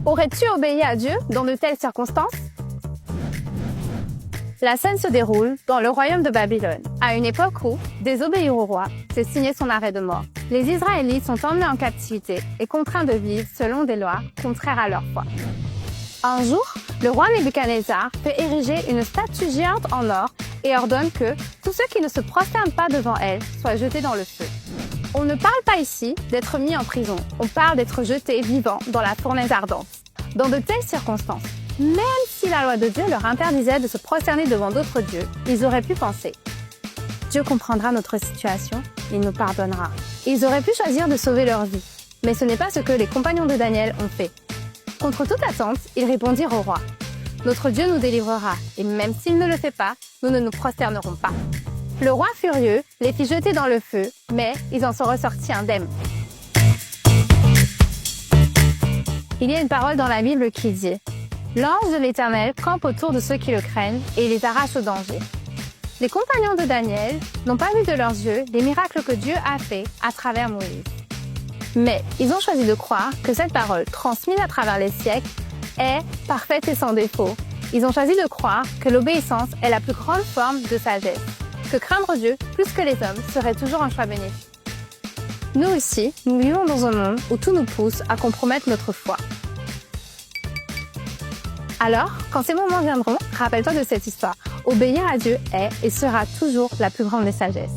Aurais-tu obéi à Dieu dans de telles circonstances? La scène se déroule dans le royaume de Babylone, à une époque où désobéir au roi, c'est signer son arrêt de mort. Les Israélites sont emmenés en captivité et contraints de vivre selon des lois contraires à leur foi. Un jour, le roi Nebuchadnezzar fait ériger une statue géante en or et ordonne que tous ceux qui ne se prosternent pas devant elle soient jetés dans le feu. On ne parle pas ici d'être mis en prison, on parle d'être jeté vivant dans la fournaise ardente. Dans de telles circonstances, même si la loi de Dieu leur interdisait de se prosterner devant d'autres dieux, ils auraient pu penser « Dieu comprendra notre situation, il nous pardonnera ». Ils auraient pu choisir de sauver leur vie, mais ce n'est pas ce que les compagnons de Daniel ont fait. Contre toute attente, ils répondirent au roi « Notre Dieu nous délivrera, et même s'il ne le fait pas, nous ne nous prosternerons pas ». Le roi furieux les fit jeter dans le feu, mais ils en sont ressortis indemnes. Il y a une parole dans la Bible qui dit « L'ange de l'Éternel campe autour de ceux qui le craignent et les arrache au danger ». Les compagnons de Daniel n'ont pas vu de leurs yeux les miracles que Dieu a faits à travers Moïse. Mais ils ont choisi de croire que cette parole, transmise à travers les siècles, est parfaite et sans défaut. Ils ont choisi de croire que l'obéissance est la plus grande forme de sagesse, que craindre Dieu plus que les hommes serait toujours un choix bénéfique. Nous aussi, nous vivons dans un monde où tout nous pousse à compromettre notre foi. Alors, quand ces moments viendront, rappelle-toi de cette histoire. Obéir à Dieu est et sera toujours la plus grande des sagesses.